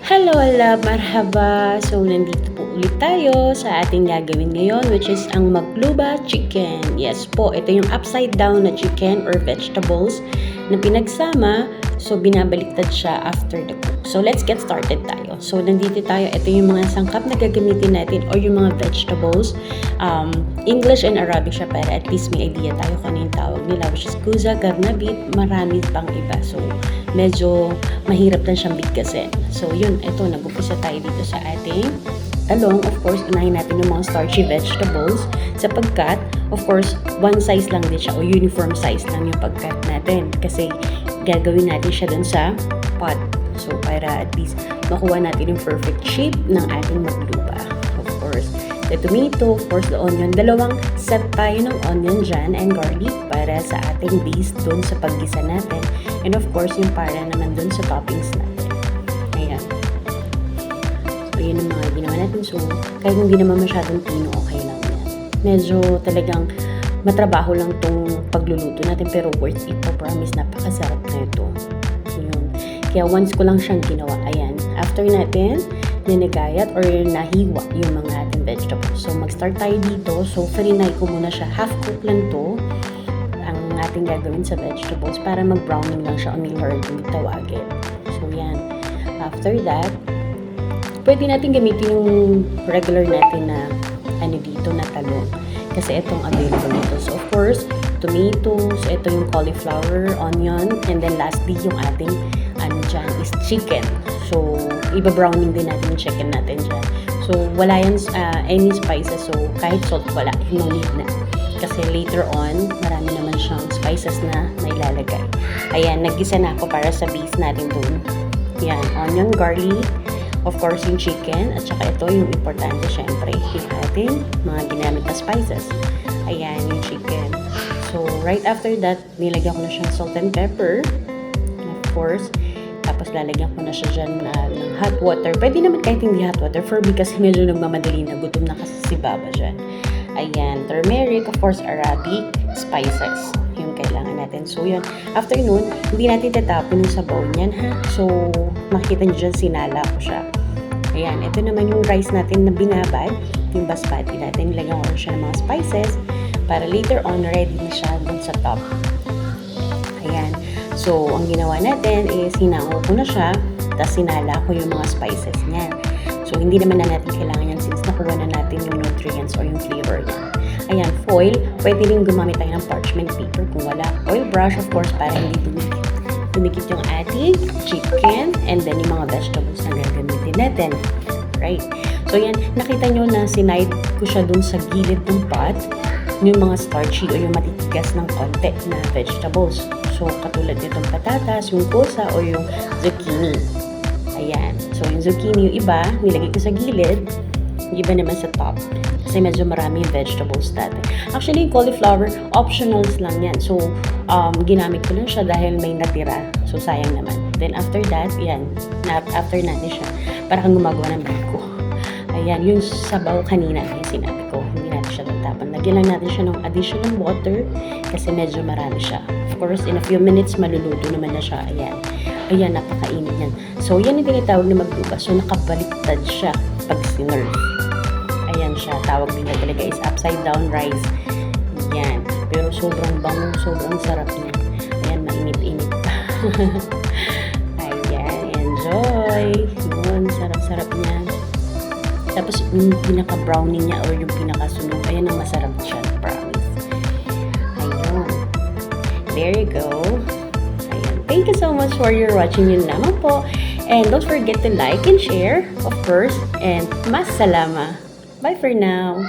Hello, marhaba! So, nandito po ulit tayo sa ating gagawin ngayon, which is ang magluba chicken. Yes po, ito yung upside down na chicken or vegetables na pinagsama. So, binabaliktad siya after the cook. So, let's get started tayo. So, nandito tayo. Ito yung mga sangkap na gagamitin natin or yung mga vegetables. English and Arabic siya para at least may idea tayo kung ano yung tawag nila, which is kuza, garnabit, marami pang iba. So, medyo mahirap lang siyang bigkasin. So, yun, ito, nag-upisa tayo dito sa ating talong. Of course, unahin natin yung mga starchy vegetables sapagkat, of course, one size lang din siya o uniform size lang yung pagkat natin kasi gagawin natin siya dun sa pot. So, para at least makuha natin yung perfect shape ng ating magluba. Of course, the tomato, of course, the onion. Dalawang set tayo ng onion dyan and garlic para sa ating base dun sa paggisa natin. And of course, yung para naman dun sa toppings natin. Ayan. So, yun ang mga ginawa natin. So, kahit hindi naman masyadong pino, okay lang yan. Medyo talagang matrabaho lang tong pagluluto natin pero worth it po. Promise, napakasarap na ito. Yun. Kaya once ko lang siyang ginawa. Ayan. After natin, ninagayat or nahiwa yung mga ating vegetables. So, mag-start tayo dito. So, farinay ko muna siya. Half cook lang to ang ating gagawin sa vegetables para mag-browning lang siya o milhard yung tawagin. So, yan. After that, pwede natin gamitin yung regular natin na dito na talong. Kasi itong available nito. So, of course, tomatoes, ito yung cauliflower, onion, and then lastly, yung ating dyan is chicken. So, iba-browning din natin yung chicken natin dyan. So, wala yan any spices. So, kahit salt, wala. No need na. Kasi later on, marami naman siyang spices na mailalagay. Ayan, naggisa na ako para sa base natin dun. Yan, onion, garlic, of course, yung chicken, at saka ito yung importante, syempre, yung ating mga ginamit na spices. Ayan, yung chicken. So, right after that, nilagyan ko na siyang salt and pepper. Of course, tapos lalagyan ko na siya dyan ng hot water. Pwede naman kahit hindi hot water for me kasi medyo nagmamadali na. Gutom na kasi si Baba dyan. Ayan, turmeric, of course, Arabic, spices. Yung kailangan natin. So, yun. After nun, hindi natin tatapon yung sabaw niyan, ha? So, makikita nyo dyan, sinala ko siya. Ayan, ito naman yung rice natin na binabad. Yung basmati natin. Nilagyan ko siya ng mga spices para later on, ready na siya dun sa top. Ayan. So, ang ginawa natin is hinango ko na siya, tapos sinala ko yung mga spices niya. So, hindi naman na natin kailangan yan since nakuha na natin yung nutrients or yung flavor niya. Ayan, foil. Pwede rin gumamit tayo ng parchment paper kung wala. Oil brush, of course, para hindi dumikit yung ating chicken and then yung mga vegetables na gagamitin natin. Right? So, yan. Nakita nyo na sinide ko siya dun sa gilid ng pot yung mga starchy o yung matitigas ng konti na vegetables. So, katulad nitong patatas, yung pusa o yung zucchini. Ayan. So, yung zucchini, yung iba, nilagay ko sa gilid. Yung iba naman sa top. Kasi medyo marami yung vegetables natin. Actually, yung cauliflower, optionals lang yan. So, ginamit ko lang siya dahil may natira. So, sayang naman. Then, after that, yan. After natin siya, para kang gumagawa ng biko. Ayan, yung sabaw kanina, yung sinabi ko. Hindi natin siya tatapon. Lagyan lang natin siya ng additional water kasi medyo marami siya. Of course, in a few minutes, maluluto naman na siya. Ayan. Ayan, napakainit yan. So, yan yung tinatawag na magluba. So, nakabaliktad siya pag sinerve. Ayan siya. Tawag nila talaga is upside down rice. Ayan. Pero sobrang bango, sobrang sarap niya. Ayan, mainit-init pa. Ayan, enjoy. Yun, sarap-sarap niya. Tapos, yung pinaka-browning niya or yung pinaka-sunog, ayan ang masarap siya. Promise. Ayun. There you go. Ayan. Thank you so much for your watching. Yun naman po. And don't forget to like and share, of course. And mas salama. Bye for now.